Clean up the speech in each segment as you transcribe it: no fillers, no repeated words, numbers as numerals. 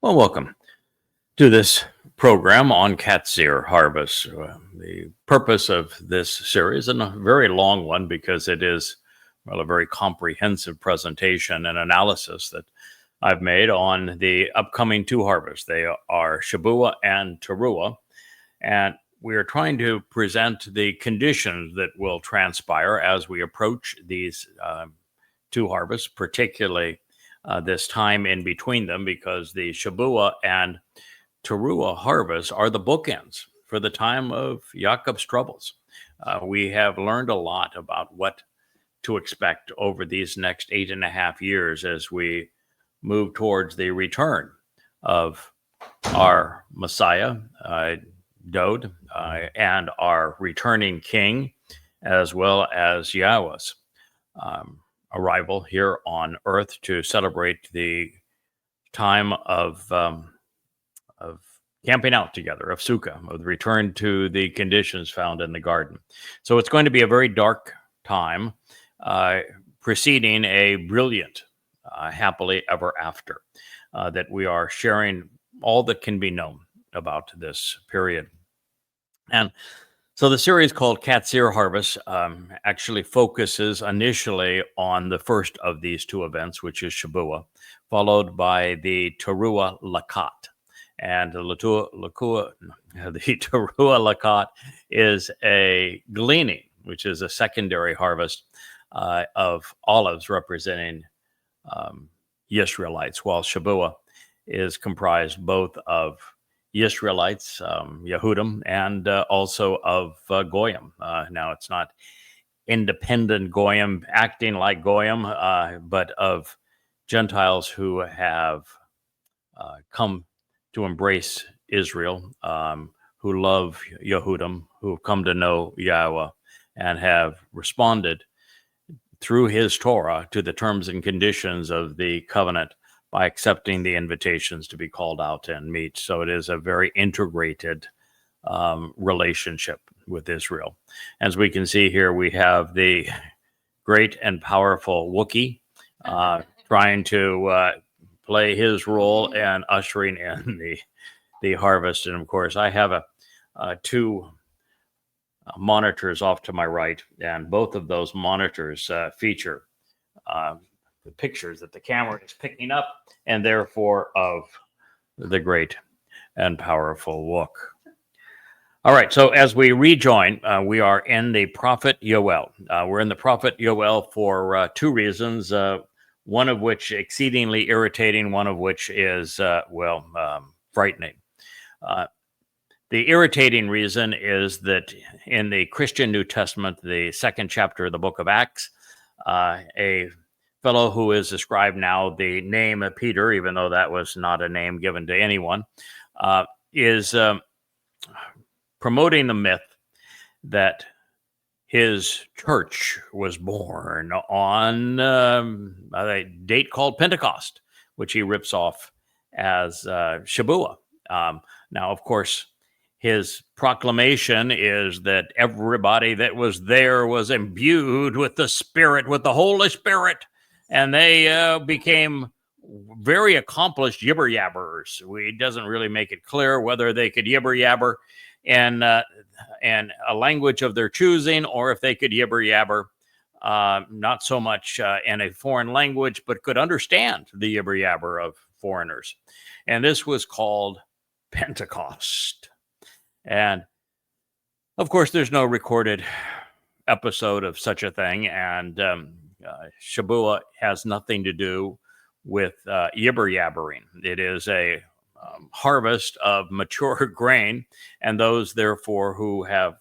Well, welcome to this program on Qatsyr harvest. The purpose of this series, and a very long one because it is, well, a very comprehensive presentation and analysis that I've made on the upcoming two harvests. They are Shabuah and Towrah, and we are trying to present the conditions that will transpire as we approach these two harvests, particularly this time in between them, because the Shabuah and Towrah harvest are the bookends for the time of Jacob's troubles. We have learned a lot about what to expect over these next 8.5 years as we move towards the return of our Messiah, Dode, and our returning King, as well as Yahweh's arrival here on earth to celebrate the time of camping out together, of Sukkah, of the return to the conditions found in the garden. So it's going to be a very dark time, preceding a brilliant, happily ever after, that we are sharing all that can be known about this period. And so the series called Qatsyr Harvest actually focuses initially on the first of these two events, which is Shabuah, followed by the Towrah Lakat. And the Towrah Lakat is a gleaning, which is a secondary harvest of olives representing Israelites, while Shabuah is comprised both of Israelites, Yehudim, and also of Goyim. Now, it's not independent Goyim acting like Goyim, but of Gentiles who have come to embrace Israel, who love Yehudim, who have come to know Yahweh, and have responded through his Torah to the terms and conditions of the covenant by accepting the invitations to be called out and meet. So it is a very integrated relationship with Israel. As we can see here, we have the great and powerful Wookiee trying to play his role and ushering in the harvest. And of course, I have two monitors off to my right, and both of those monitors feature the pictures that the camera is picking up, and therefore of the great and powerful Wook. All right, so as we rejoin, we are in the prophet Yoel. We're in the prophet Yoel for two reasons, one of which exceedingly irritating, one of which is, frightening. The irritating reason is that in the Christian New Testament, the second chapter of the book of Acts, a fellow who is ascribed now the name of Peter, even though that was not a name given to anyone, is promoting the myth that his church was born on a date called Pentecost, which he rips off as Shabuah. Now, of course, his proclamation is that everybody that was there was imbued with the Spirit, with the Holy Spirit, and they became very accomplished yibber-yabberers. It doesn't really make it clear whether they could yibber-yabber in a language of their choosing, or if they could yibber-yabber not so much in a foreign language, but could understand the yibber-yabber of foreigners. And this was called Pentecost. And of course, there's no recorded episode of such a thing, and Shabuah has nothing to do with yibber-yabbering. It is a harvest of mature grain, and those, therefore, who have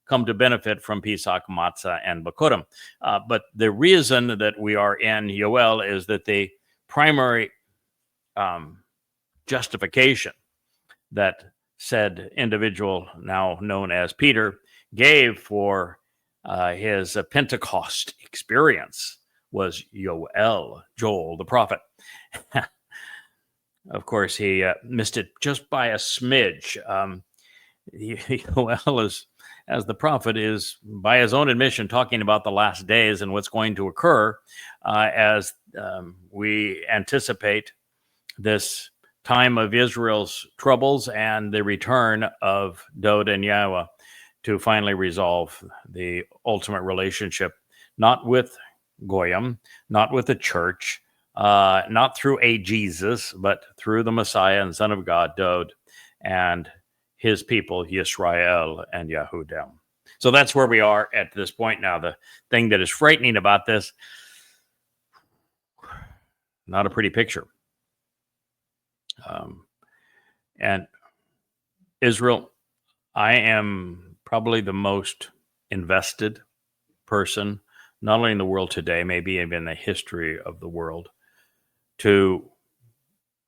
come to benefit from Pesach, Matzah, and Bikurim. But the reason that we are in Yoel is that the primary justification that said individual, now known as Peter, gave for his Pentecost experience was Joel the prophet. Of course, he missed it just by a smidge. Joel, as the prophet, is, by his own admission, talking about the last days and what's going to occur as we anticipate this time of Israel's troubles and the return of Dod and Yahowah to finally resolve the ultimate relationship, not with Goyim, not with the church, not through a Jesus, but through the Messiah and Son of God, Dod, and his people, Yisrael and Yehudim. So that's where we are at this point now. The thing that is frightening about this, not a pretty picture. And Israel, I am probably the most invested person, not only in the world today, maybe even in the history of the world, to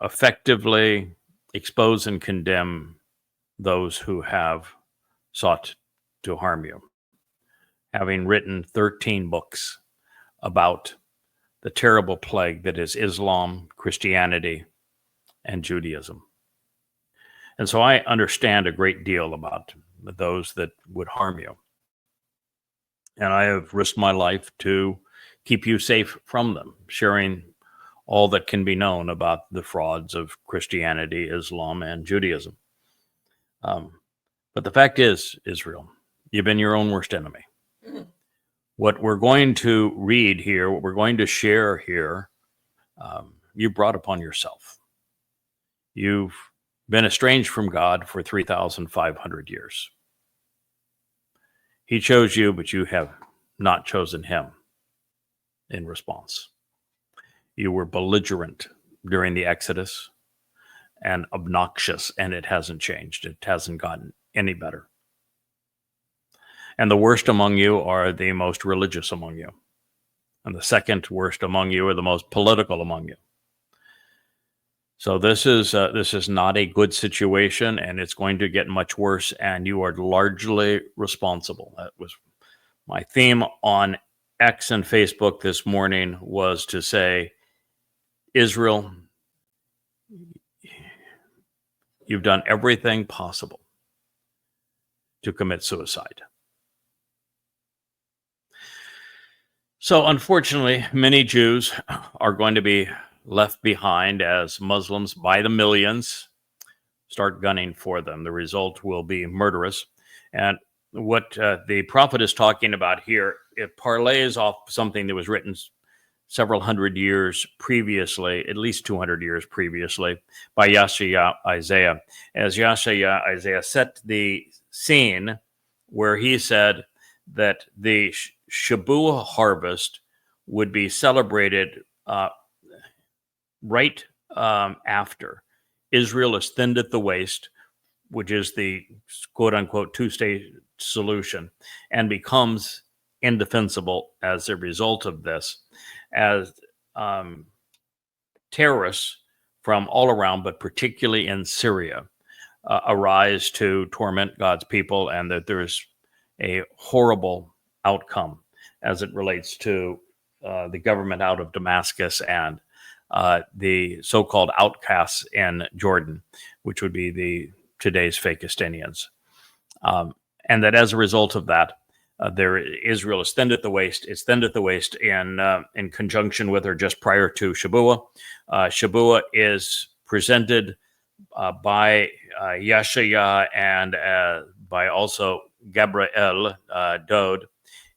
effectively expose and condemn those who have sought to harm you. Having written 13 books about the terrible plague that is Islam, Christianity, and Judaism. And so I understand a great deal about those that would harm you. And I have risked my life to keep you safe from them, sharing all that can be known about the frauds of Christianity, Islam, and Judaism. But the fact is, Israel, you've been your own worst enemy. Mm-hmm. What we're going to read here, what we're going to share here, you brought upon yourself. You've been estranged from God for 3,500 years. He chose you, but you have not chosen him in response. You were belligerent during the Exodus and obnoxious, and it hasn't changed. It hasn't gotten any better. And the worst among you are the most religious among you. And the second worst among you are the most political among you. So this is not a good situation, and it's going to get much worse, and you are largely responsible. That was my theme on X and Facebook this morning, was to say, Israel, you've done everything possible to commit suicide. So unfortunately, many Jews are going to be left behind as Muslims by the millions start gunning for them. The result will be murderous. And what the prophet is talking about here, it parlays off something that was written several hundred years previously, at least 200 years previously, by Yahowah Isaiah. As Yahowah Isaiah set the scene where he said that the Shabuah harvest would be celebrated right after Israel is thinned at the waist, which is the quote-unquote two-state solution, and becomes indefensible as a result of this, as terrorists from all around, but particularly in Syria, arise to torment God's people, and that there's a horrible outcome as it relates to the government out of Damascus and the so-called outcasts in Jordan, which would be today's Fakistinians. And that as a result of that, Israel is thinned at the waist. It's thinned at the waist in conjunction with, or just prior to, Shabuah. Shabuah is presented by Yahowah and by also Gabriel, Dod,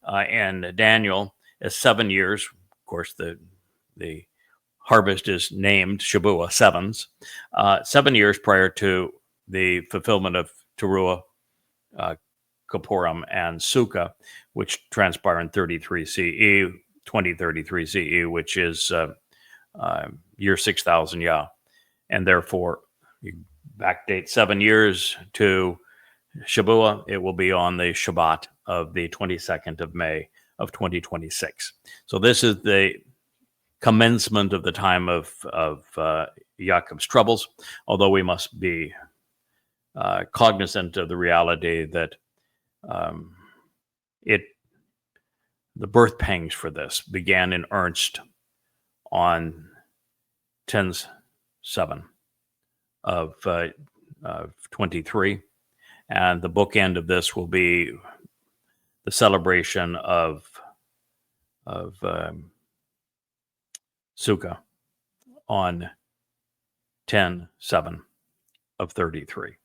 and Daniel as 7 years. Of course, the harvest is named Shabuah, sevens, 7 years prior to the fulfillment of Towrah, Kippurim, and Sukkah, which transpire in 33 CE, 2033 CE, which is year 6000 Yah. And therefore, you backdate 7 years to Shabuah, it will be on the Shabat of the 22nd of May of 2026. So this is the commencement of the time of Yaakov's troubles, although we must be cognizant of the reality that the birth pangs for this began in earnest on 10/7 of 23, and the bookend of this will be the celebration of Sukkah on 10:7 of 33.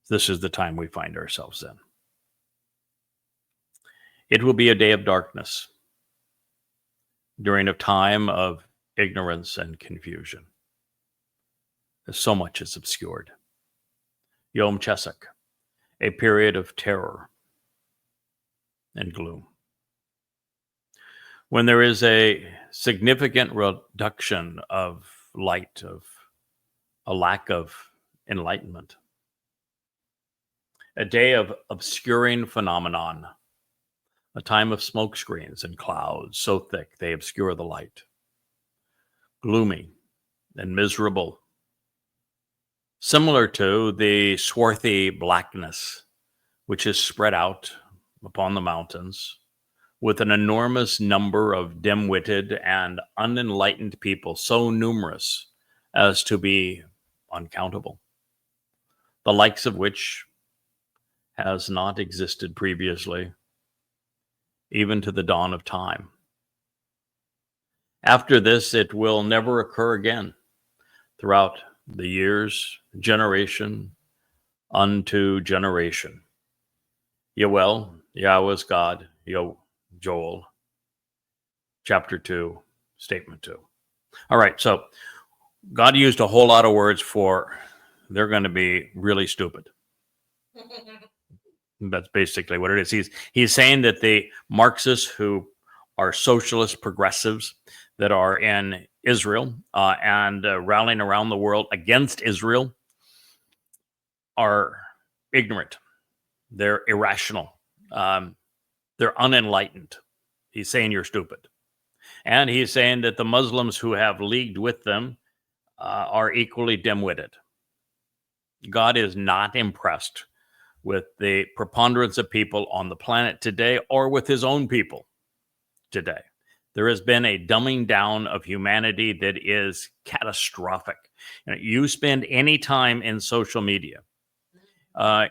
This is the time we find ourselves in. It will be a day of darkness, during a time of ignorance and confusion. So much is obscured. Yom Chesek, a period of terror and gloom. When there is a significant reduction of light, of a lack of enlightenment, a day of obscuring phenomenon, a time of smoke screens and clouds so thick they obscure the light, gloomy and miserable, similar to the swarthy blackness which is spread out upon the mountains, with an enormous number of dim-witted and unenlightened people, so numerous as to be uncountable, the likes of which has not existed previously, even to the dawn of time. After this, it will never occur again throughout the years, generation unto generation. Yoel, Yahweh's God, Joel, chapter 2, statement 2. All right, so God used a whole lot of words for they're going to be really stupid. That's basically what it is. He's saying that the Marxists, who are socialist progressives that are in Israel and rallying around the world against Israel, are ignorant. They're irrational. They're unenlightened. He's saying you're stupid. And he's saying that the Muslims who have leagued with them are equally dim-witted. God is not impressed with the preponderance of people on the planet today or with his own people today. There has been a dumbing down of humanity that is catastrophic. You spend any time in social media. I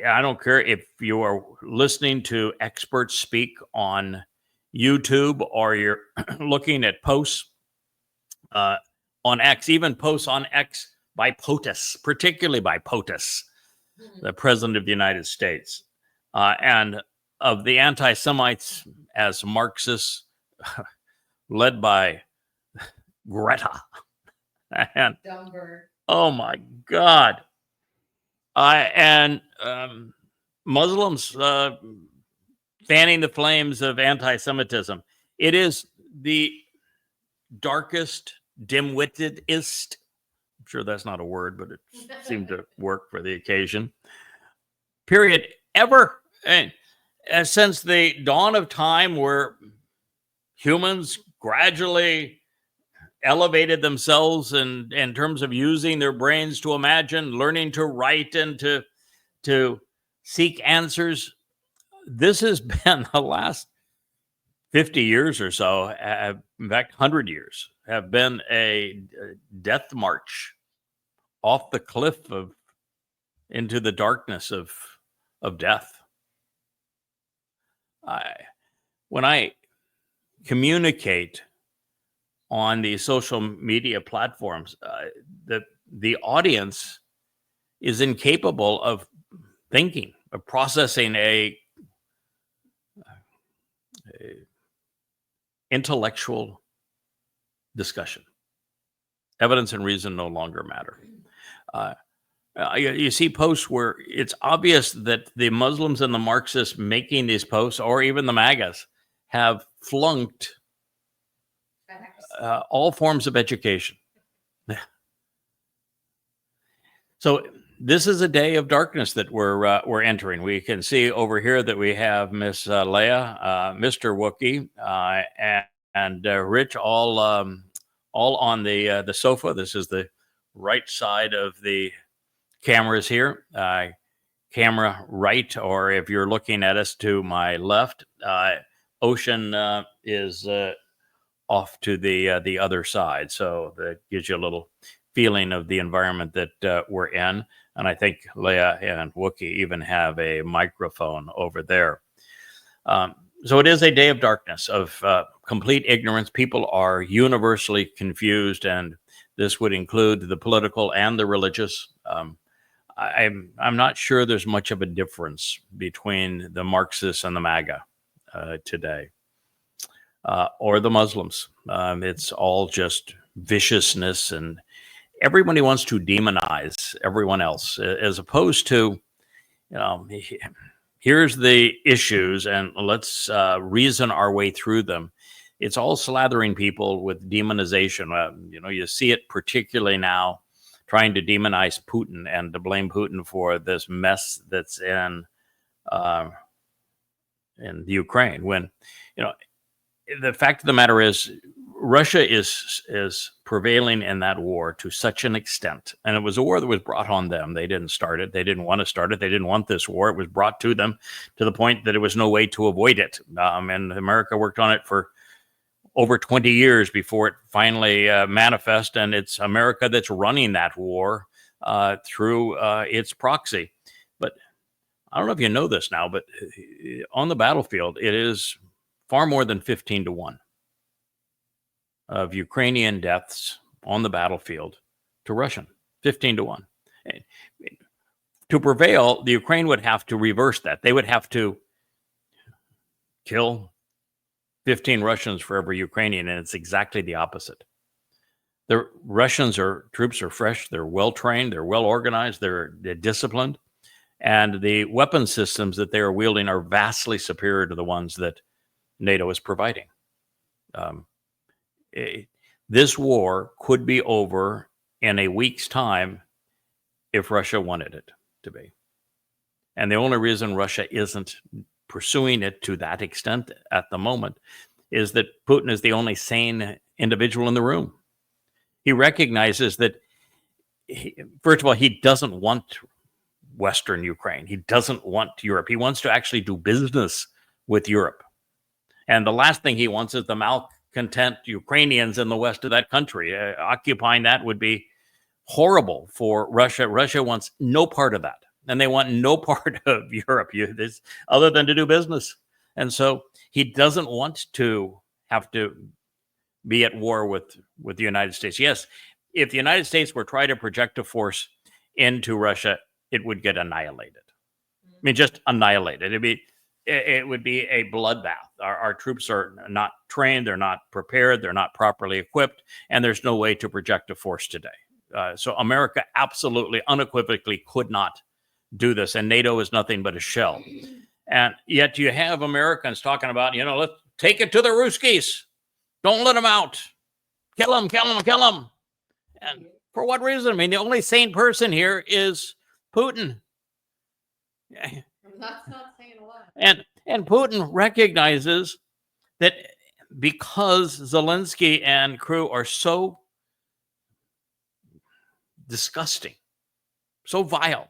don't care if you are listening to experts speak on YouTube or you're looking at posts on X, even posts on X by POTUS, particularly by POTUS, the President of the United States, and of the anti-Semites as Marxists, led by Greta. And oh my God. And Muslims fanning the flames of anti-Semitism. It is the darkest, dim-wittedest, I'm sure that's not a word, but it seemed to work for the occasion, period, ever. And since the dawn of time, where humans gradually elevated themselves in terms of using their brains to imagine, learning to write, and to seek answers, this has been the last 50 years or so, in fact, 100 years, have been a death march off the cliff into the darkness of death. When I communicate on the social media platforms, the audience is incapable of thinking, of processing a intellectual discussion. Evidence and reason no longer matter. You see posts where it's obvious that the Muslims and the Marxists making these posts, or even the MAGAs, have flunked all forms of education. So this is a day of darkness that we're entering. We can see over here that we have Miss Leah, Mr. Wookie, and Rich all on the sofa. This is the right side of the cameras here. Camera right, or if you're looking at us to my left, Ocean is off to the other side. So that gives you a little feeling of the environment that we're in. And I think Leah and Wookie even have a microphone over there. So it is a day of darkness, of complete ignorance. People are universally confused, and This would include the political and the religious. I'm not sure there's much of a difference between the Marxists and the MAGA today, or the Muslims. It's all just viciousness, and everybody wants to demonize everyone else, as opposed to, here's the issues and let's reason our way through them. It's all slathering people with demonization. You see it particularly now, trying to demonize Putin and to blame Putin for this mess that's in Ukraine. When, the fact of the matter is, Russia is prevailing in that war to such an extent, and it was a war that was brought on them. They didn't start it. They didn't want to start it. They didn't want this war. It was brought to them to the point that there was no way to avoid it. And America worked on it for over 20 years before it finally manifest, and it's America that's running that war through its proxy. But I don't know if you know this now, but on the battlefield, it is far more than 15-1 of Ukrainian deaths on the battlefield to Russian, 15-1. To prevail, the Ukraine would have to reverse that. They would have to kill 15 Russians for every Ukrainian, and it's exactly the opposite. The troops are fresh, they're well-trained, they're well-organized, they're disciplined, and the weapon systems that they are wielding are vastly superior to the ones that NATO is providing. This war could be over in a week's time if Russia wanted it to be. And the only reason Russia isn't pursuing it to that extent at the moment is that Putin is the only sane individual in the room. He recognizes that, first of all, he doesn't want Western Ukraine. He doesn't want Europe. He wants to actually do business with Europe. And the last thing he wants is the malcontent Ukrainians in the west of that country. Occupying that would be horrible for Russia. Russia wants no part of that. And they want no part of Europe other than to do business. And so he doesn't want to have to be at war with the United States. Yes, if the United States were trying to project a force into Russia, it would get annihilated. I mean, just annihilated. It would be a bloodbath. Our troops are not trained, they're not prepared, they're not properly equipped, and there's no way to project a force today. So America absolutely, unequivocally could not do this, and NATO is nothing but a shell. And yet you have Americans talking about, let's take it to the Ruskies. Don't let them out. Kill them, kill them, kill them. And for what reason? I mean, the only sane person here is Putin. That's not saying a lot. And Putin recognizes that because Zelensky and crew are so disgusting, so vile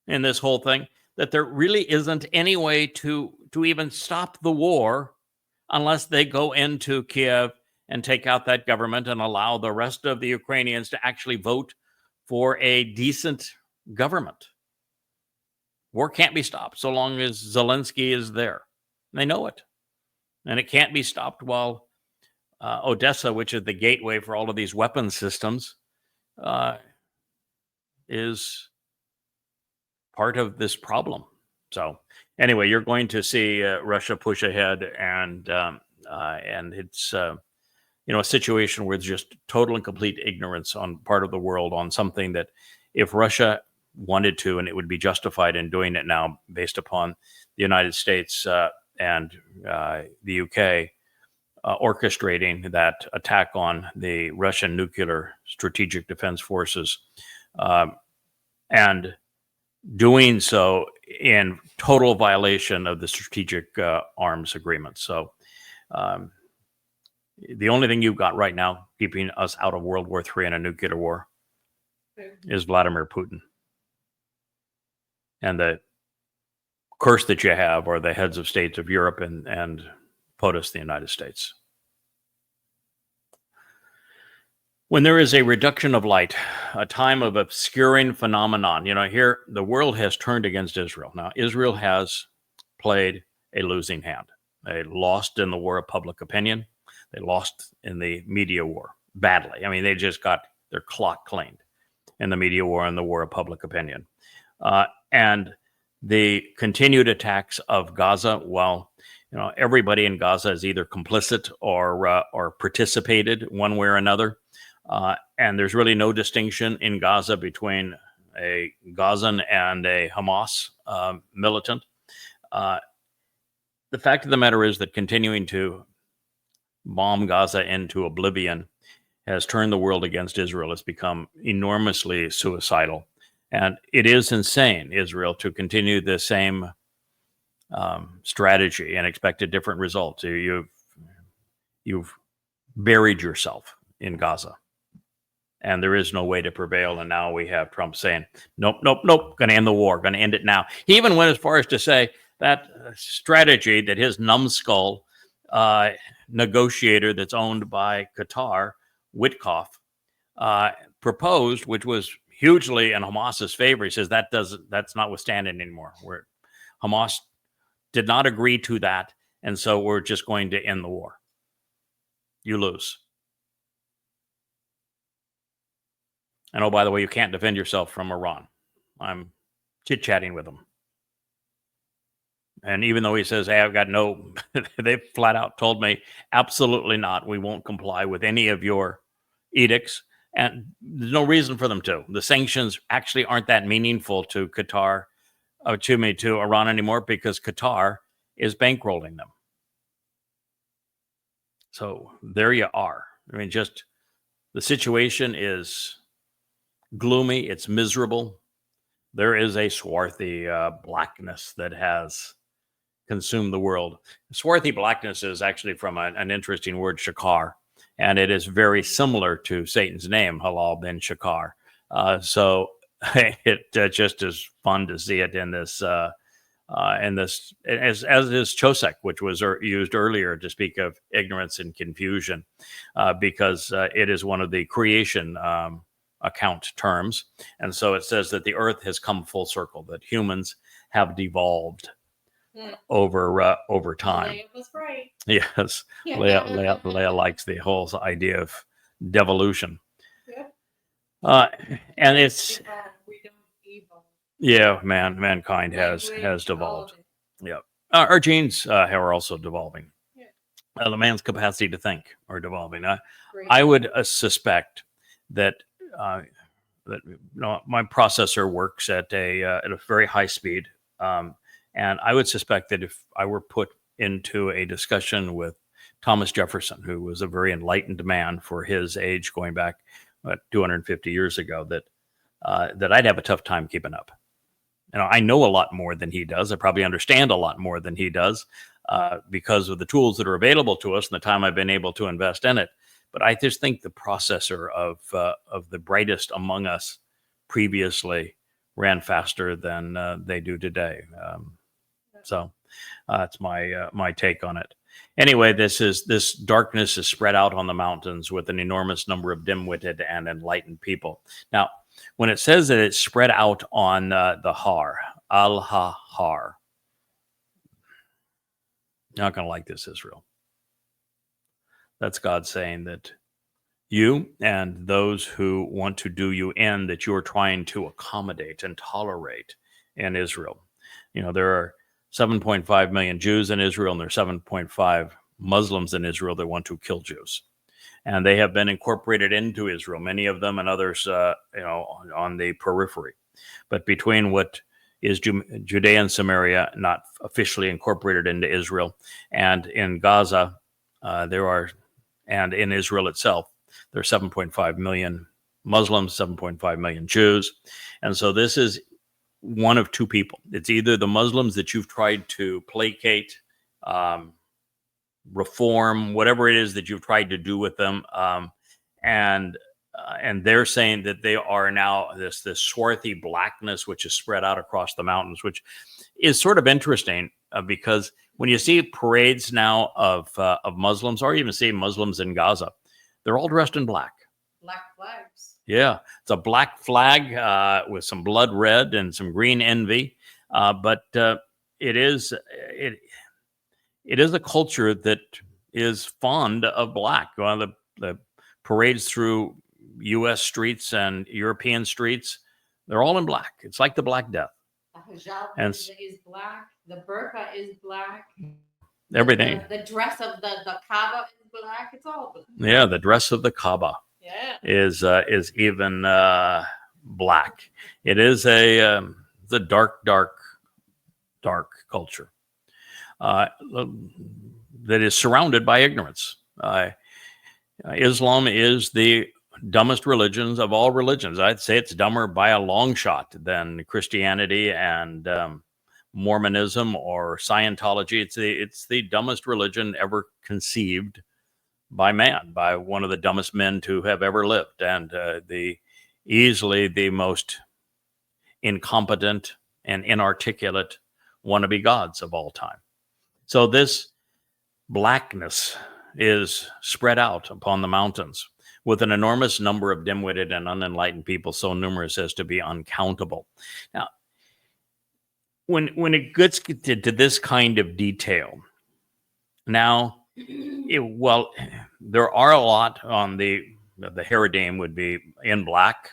in this whole thing, that there really isn't any way to even stop the war unless they go into Kiev and take out that government and allow the rest of the Ukrainians to actually vote for a decent government. War can't be stopped so long as Zelensky is there. They know it. And it can't be stopped while Odessa, which is the gateway for all of these weapon systems, is part of this problem. So anyway, you're going to see Russia push ahead, and it's a situation where there's just total and complete ignorance on part of the world on something that, if Russia wanted to, and it would be justified in doing it now based upon the United States and the UK orchestrating that attack on the Russian nuclear strategic defense forces, and doing so in total violation of the strategic arms agreement. So the only thing you've got right now keeping us out of World War III and a nuclear war is Vladimir Putin. And the curse that you have are the heads of states of Europe and POTUS, the United States. When there is a reduction of light, a time of obscuring phenomenon, here the world has turned against Israel. Now, Israel has played a losing hand. They lost in the war of public opinion. They lost in the media war. badly. I mean, they just got their clock cleaned in the media war and the war of public opinion. And the continued attacks of Gaza, well, everybody in Gaza is either complicit or participated one way or another. And there's really no distinction in Gaza between a Gazan and a Hamas militant. The fact of the matter is that continuing to bomb Gaza into oblivion has turned the world against Israel. It's become enormously suicidal. And it is insane, Israel, to continue the same strategy and expect a different result. You've buried yourself in Gaza, and there is no way to prevail. And now we have Trump saying, nope, going to end the war, going to end it now. He even went as far as to say that strategy that his numbskull negotiator that's owned by Qatar, Witkoff, proposed, which was hugely in Hamas's favor. He says that's not withstanding anymore. Hamas did not agree to that, and so we're just going to end the war. You lose. And oh, by the way, you can't defend yourself from Iran. I'm chit-chatting with them. And even though he says, hey, I've got no, they flat out told me, absolutely not. We won't comply with any of your edicts. And there's no reason for them to. The sanctions actually aren't that meaningful to Qatar, to Iran anymore, because Qatar is bankrolling them. So there you are. I mean, just the situation is gloomy. It's miserable. There is a swarthy blackness that has consumed the world. Swarthy blackness is actually from an interesting word, shakar, and it is very similar to Satan's name, Halal bin Shakar. So it just is fun to see it in this, as is Chosek, which was used earlier to speak of ignorance and confusion, because it is one of the creation account terms. And so it says that the earth has come full circle, that humans have devolved over time. Leia was right. Yes, Leia likes the whole idea of devolution. Yeah. And it's We don't evolve. mankind has devolved. Yeah, our genes are also devolving. Yeah. The man's capacity to think are devolving. I would suspect that my processor works at a very high speed. And I would suspect that if I were put into a discussion with Thomas Jefferson, who was a very enlightened man for his age, going back 250 years ago, that I'd have a tough time keeping up. I know a lot more than he does. I probably understand a lot more than he does because of the tools that are available to us and the time I've been able to invest in it. But I just think the processor of the brightest among us previously ran faster than they do today. So that's my take on it. Anyway, this darkness is spread out on the mountains with an enormous number of dim-witted and enlightened people. Now, when it says that it's spread out on the Har, Al-Ha-Har, you're not going to like this, Israel. That's God saying that you and those who want to do you in, that you're trying to accommodate and tolerate in Israel. There are 7.5 million Jews in Israel, and there are 7.5 Muslims in Israel that want to kill Jews. And they have been incorporated into Israel, many of them and others, on the periphery. But between what is Judea and Samaria, not officially incorporated into Israel, and in Gaza, and in Israel itself, there are 7.5 million Muslims, 7.5 million Jews. And so this is one of two people. It's either the Muslims that you've tried to placate, reform, whatever it is that you've tried to do with them, and they're saying that they are now this swarthy blackness which is spread out across the mountains, which is sort of interesting because when you see parades now of Muslims, or even see Muslims in Gaza, they're all dressed in black. Black flags. Yeah, it's a black flag with some blood red and some green envy, but it is a culture that is fond of black. One of the parades through U.S. streets and European streets, they're all in black. It's like the Black Death. The hijab And is black. The burqa is black. everything. The dress of the Kaaba is black. It's all black. Yeah, the dress of the Kaaba is even black. It is the dark culture that is surrounded by ignorance. Islam is the dumbest religions of all religions. I'd say it's dumber by a long shot than Christianity and Mormonism or Scientology. It's the dumbest religion ever conceived by man, by one of the dumbest men to have ever lived, and easily the most incompetent and inarticulate wannabe gods of all time. So this blackness is spread out upon the mountains with an enormous number of dim-witted and unenlightened people, so numerous as to be uncountable. Now, when it gets to this kind of detail, now, there are a lot on the Haredim would be in black,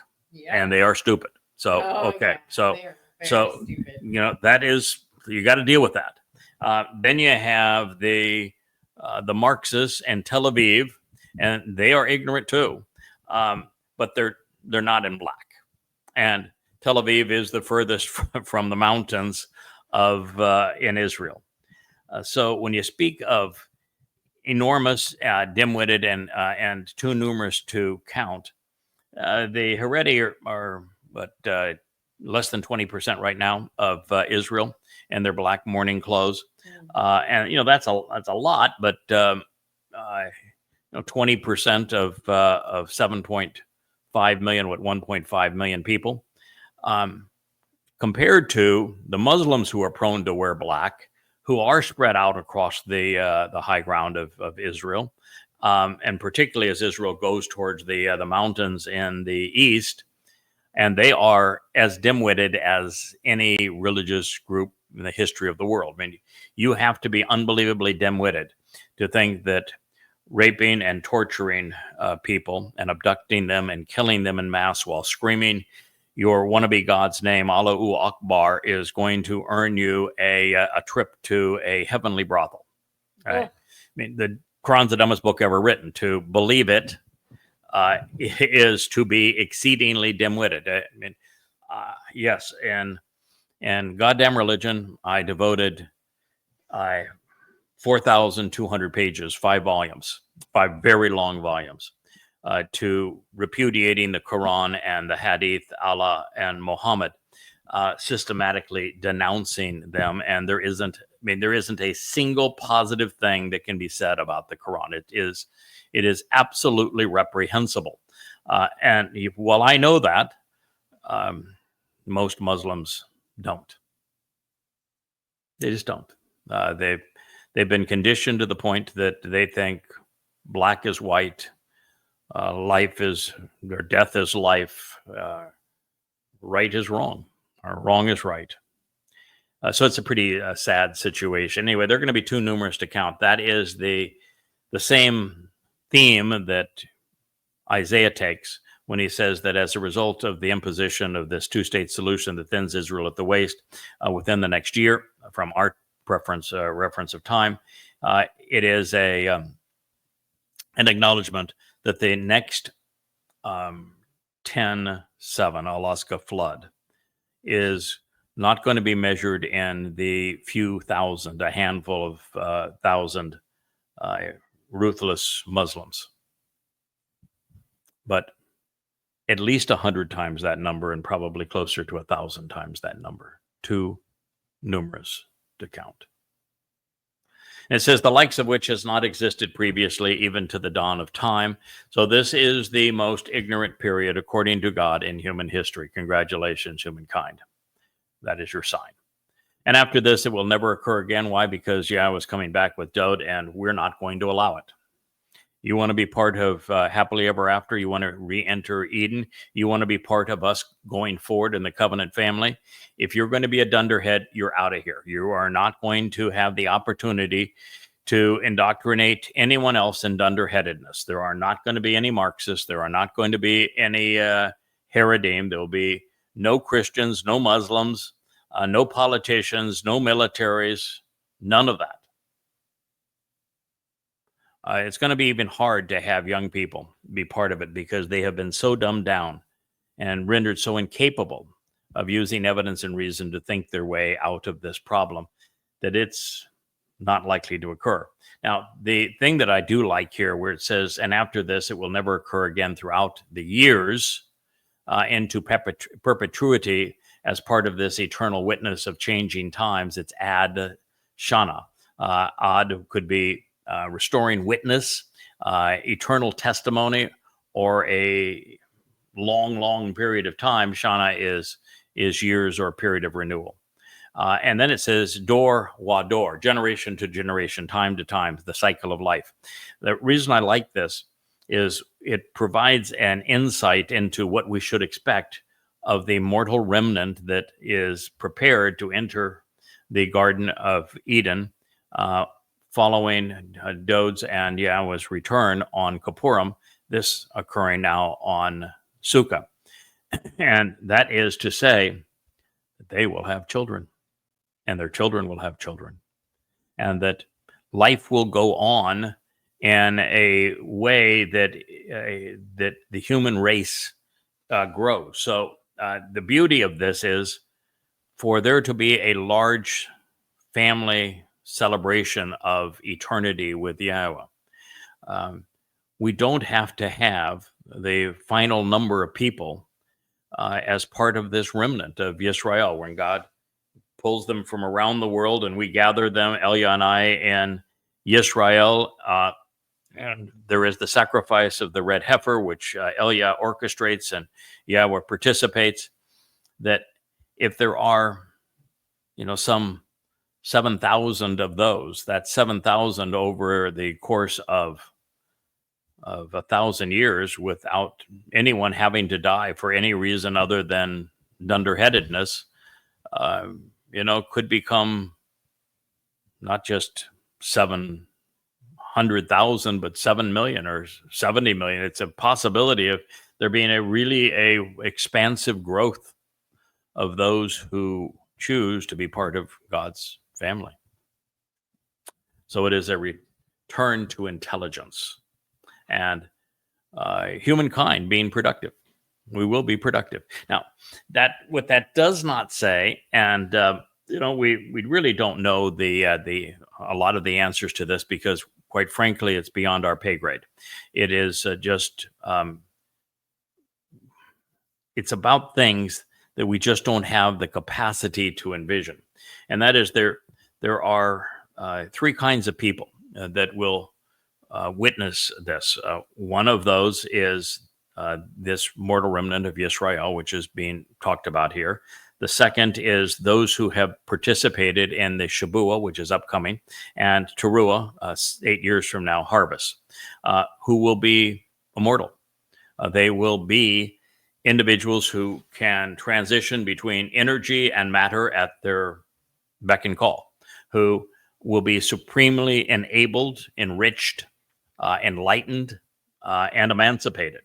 and they are stupid. So so stupid. That is, you got to deal with that. Then you have the Marxists and Tel Aviv, and they are ignorant too, but they're not in black. And Tel Aviv is the furthest from the mountains of in Israel. So when you speak of enormous, dim-witted, and too numerous to count, the Haredi are less than 20% right now of Israel, and their black mourning clothes. And that's a lot, but 20% of 7.5 million, 1.5 million people, compared to the Muslims who are prone to wear black, who are spread out across the high ground of Israel, and particularly as Israel goes towards the mountains in the east, and they are as dim-witted as any religious group in the history of the world. I mean, you have to be unbelievably dim-witted to think that raping and torturing people and abducting them and killing them en masse while screaming your wannabe God's name, Allahu Akbar, is going to earn you a trip to a heavenly brothel. Right? I mean, the Quran's the dumbest book ever written. To believe it is to be exceedingly dim-witted. I mean, yes, and goddamn religion, I devoted 4,200 pages, 5 volumes, 5 very long volumes, to repudiating the Quran and the Hadith, Allah and Muhammad, systematically denouncing them. And there isn't a single positive thing that can be said about the Quran. It is absolutely reprehensible. And while I know that, most Muslims don't. They just don't. They've been conditioned to the point that they think black is white, life is, or death is life, right is wrong, or wrong is right. So it's a pretty sad situation. Anyway, they're going to be too numerous to count. That is the same theme that Isaiah takes when he says that as a result of the imposition of this two-state solution that thins Israel at the waist within the next year, from our reference of time, it is an acknowledgement that the next 10/7 Alaska flood is not going to be measured in the few thousand, a handful of thousand ruthless Muslims, but at least 100 times that number, and probably closer to 1,000 times that number. Too numerous to count. And it says, the likes of which has not existed previously, even to the dawn of time. So this is the most ignorant period, according to God, in human history. Congratulations, humankind. That is your sign. And after this, it will never occur again. Why? Because Yahweh is coming back with Dode, and we're not going to allow it. You want to be part of happily ever after? You want to re-enter Eden? You want to be part of us going forward in the covenant family? If you're going to be a dunderhead, you're out of here. You are not going to have the opportunity to indoctrinate anyone else in dunderheadedness. There are not going to be any Marxists. There are not going to be any Haredim. There will be no Christians, no Muslims, no politicians, no militaries, none of that. It's going to be even hard to have young people be part of it because they have been so dumbed down and rendered so incapable of using evidence and reason to think their way out of this problem that it's not likely to occur. Now, the thing that I do like here where it says, and after this, it will never occur again throughout the years into perpetuity as part of this eternal witness of changing times. It's ad shana. Ad could be restoring witness, eternal testimony, or a long period of time. Shana is years or a period of renewal. And then it says dor wa dor, generation to generation, time to time, the cycle of life. The reason I like this is it provides an insight into what we should expect of the mortal remnant that is prepared to enter the Garden of Eden following Dod's and Yahowah's return on Kippurim, this occurring now on Sukkah. And that is to say that they will have children, and their children will have children, and that life will go on in a way that that the human race grows. So the beauty of this is for there to be a large family celebration of eternity with Yahowah. We don't have to have the final number of people as part of this remnant of Yisrael, when God pulls them from around the world and we gather them, Elia and I, in Yisrael. And there is the sacrifice of the red heifer, which Elia orchestrates and Yahowah participates. That if there are, some 7,000 of those, that's 7,000 over the course of 1,000 years without anyone having to die for any reason other than dunderheadedness, could become not just 700,000, but 7 million or 70 million. It's a possibility of there being a expansive growth of those who choose to be part of God's family. So it is a return to intelligence and humankind being productive. We will be productive. Now, what that does not say, and we really don't know a lot of the answers to this because, quite frankly, it's beyond our pay grade. It is it's about things that we just don't have the capacity to envision, and that is there are three kinds of people that will witness this. One of those is this mortal remnant of Yisrael, which is being talked about here. The second is those who have participated in the Shabuah, which is upcoming, and Towrah, 8 years from now, harvest, who will be immortal. They will be individuals who can transition between energy and matter at their beck and call, who will be supremely enabled, enriched, enlightened, and emancipated.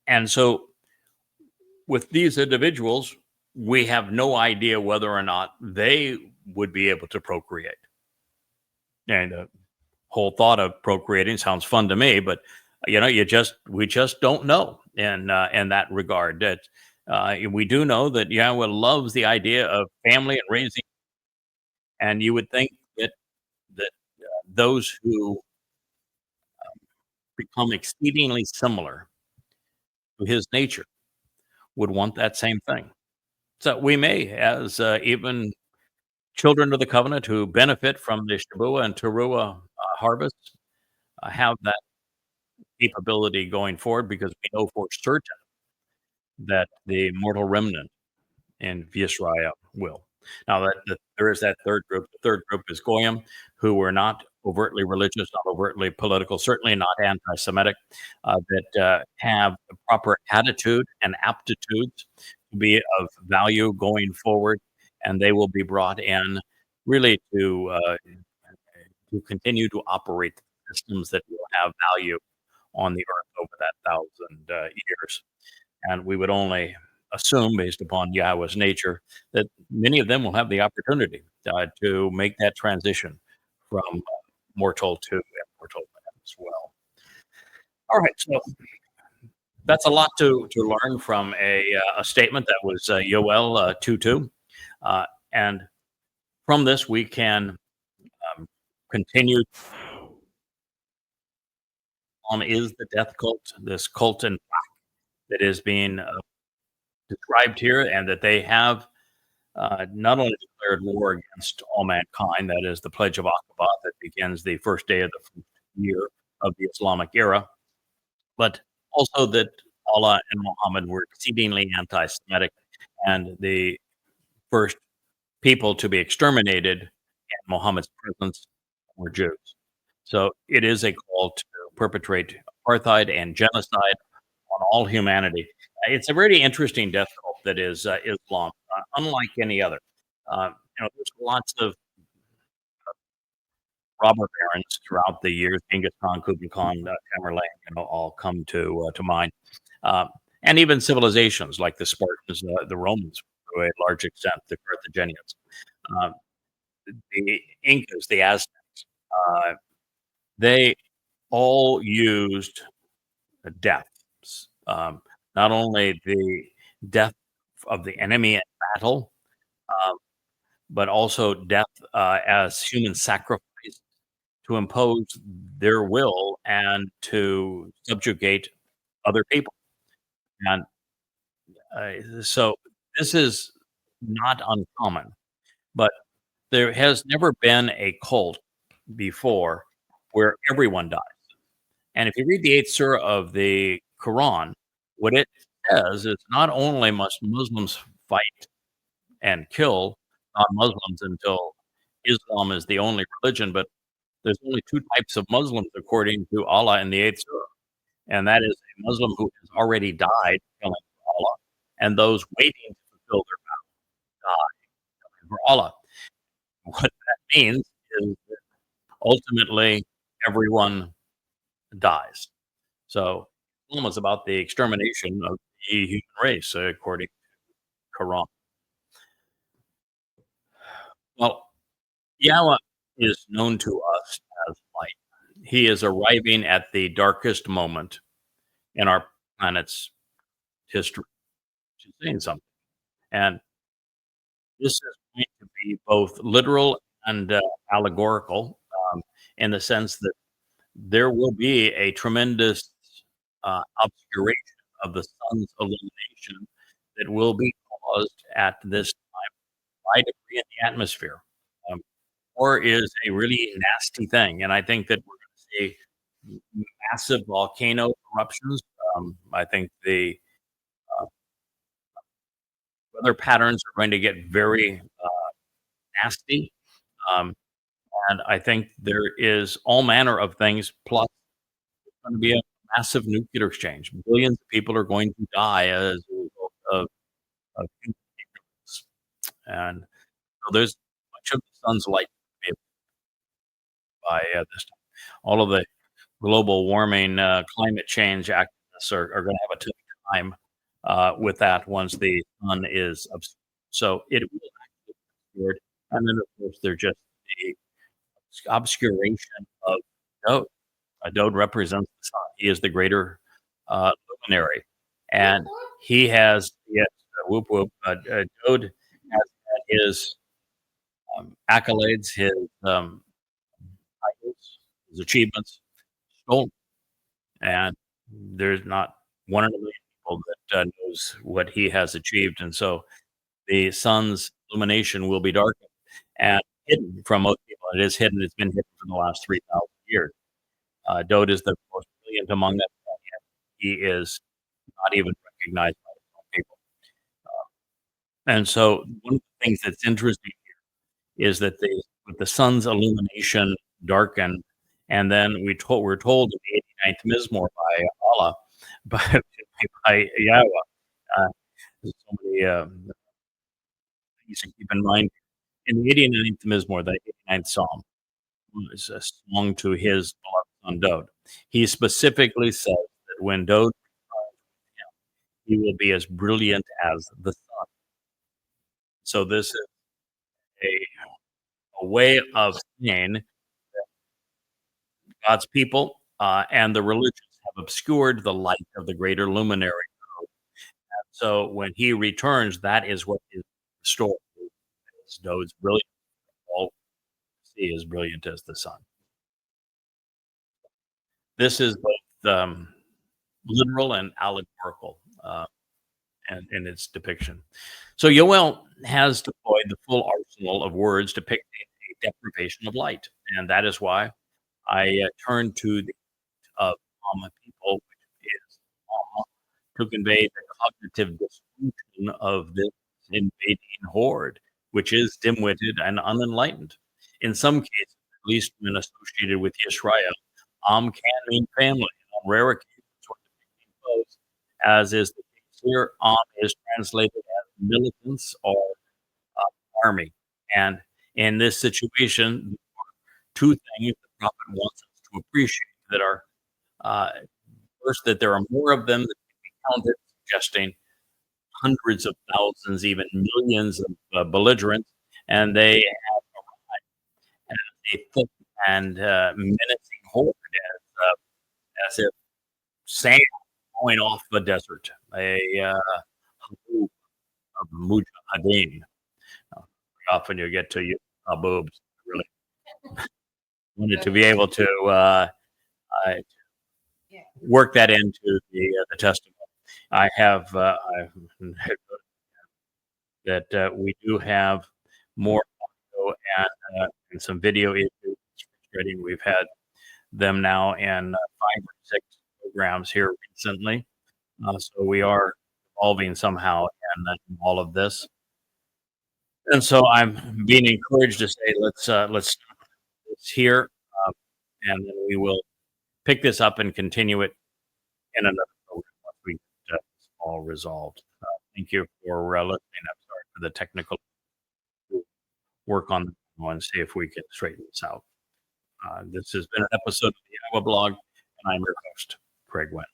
And so with these individuals, we have no idea whether or not they would be able to procreate. And the whole thought of procreating sounds fun to me, but we just don't know in that regard. That we do know that Yahowah loves the idea of family and raising, and you would think that those who become exceedingly similar to his nature would want that same thing. So we may, as even children of the covenant who benefit from the Shabuah and Towrah harvest, have that capability going forward, because we know for certain that the mortal remnant in Yisrael will. Now, there is that third group. The third group is Goyim, who were not overtly religious, not overtly political, certainly not anti-Semitic, that have the proper attitude and aptitudes to be of value going forward, and they will be brought in really to to continue to operate the systems that will have value on the earth over that 1,000 years. And we would only assume, based upon Yahweh's nature, that many of them will have the opportunity to make that transition from mortal to immortal as well. All right, so that's a lot to learn from a statement that was Yoel 2:2. And from this, we can continue. Is the death cult, this cult in that is being described here, and that they have not only declared war against all mankind, that is the Pledge of Aqaba that begins the first day of the first year of the Islamic era, but also that Allah and Muhammad were exceedingly anti-Semitic, and the first people to be exterminated in Muhammad's presence were Jews. So it is a call to perpetrate apartheid and genocide on all humanity. It's a very interesting death cult that is Islam, unlike any other. There's lots of robber barons throughout the years. Genghis Khan, Kublai Khan, Tamerlane, all come to mind. And even civilizations like the Spartans, the Romans, to a large extent, the Carthaginians, the Incas, the Aztecs. They all used death. Not only the death of the enemy in battle, but also death as human sacrifice to impose their will and to subjugate other people. And so this is not uncommon, but there has never been a cult before where everyone dies. And if you read the 8th surah of the Quran, what it says is not only must Muslims fight and kill non-Muslims until Islam is the only religion, but there's only 2 types of Muslims according to Allah in the 8th surah, and that is a Muslim who has already died killing for Allah, and those waiting to fulfill their vow die killing for Allah. What that means is that ultimately everyone dies. So Islam is about the extermination of the human race, according to Quran. Well, Yahweh is known to us as light. He is arriving at the darkest moment in our planet's history, which is saying something. And this is going to be both literal and allegorical, in the sense that there will be a tremendous obscuration of the sun's illumination that will be caused at this time by debris in the atmosphere. War is a really nasty thing, and I think that we're going to see massive volcano eruptions. I think the weather patterns are going to get very nasty, um, and I think there is all manner of things. Plus, there's going to be a massive nuclear exchange. Billions of people are going to die as a result of ignorance. And so there's much of the sun's light to be by this time. All of the global warming, climate change activists are going to have a tough time with that once the sun is obscured. So it will actually be obscured. And then, of course, there's just the obscuration of Dode. Dode represents the sun. He is the greater luminary. And he has, yes, whoop whoop, Dode has had his accolades, his titles, his achievements stolen. And there's not 1 in a million people that knows what he has achieved. And so the sun's illumination will be darkened and hidden from most people. It is hidden. It's been hidden for the last 3,000 years. Dode is the most brilliant among them. He is not even recognized by his own people. And so one of the things that's interesting here is that with the sun's illumination darkened, and then we're told in the 89th Mizmor by Allah, by Yahowah, there's so many things to keep in mind. In the 89th Mizmor, the 89th Psalm, is a song to his beloved son Dode. He specifically says that when Dode he will be as brilliant as the sun. So this is a way of saying God's people and the religions have obscured the light of the greater luminary. So when he returns, that is what is restored. Dode's brilliant. All see as brilliant as the sun. This is both literal and allegorical in its depiction. So Yoel has deployed the full arsenal of words depicting a deprivation of light, and that is why I turn to the people, which is to convey the cognitive dysfunction of this invading horde, which is dim-witted and unenlightened. In some cases, at least when associated with Yisrael, can mean family. And on rare occasions, when depicting foes, as is the case here, is translated as militants or army. And in this situation, two things the prophet wants us to appreciate that are first, that there are more of them than can be counted, suggesting hundreds of thousands, even millions of belligerents, and they have arrived as a thick and menacing horde, as if sand going off the desert, a haboob of mujahideen. Often you get to use haboobs. Really wanted to be able to work that into the testimony. I have that we do have more audio and some video issues. It's frustrating. We've had them now in 5 or 6 programs here recently, so we are evolving somehow in all of this. And so I'm being encouraged to say, let's stop this here, and then we will pick this up and continue it in another program once we get this all resolved. Thank you for listening. I'm sorry for the technical work on and see if we can straighten this out. This has been an episode of the YAHOWAH blog, and I'm your host, Craig Winn.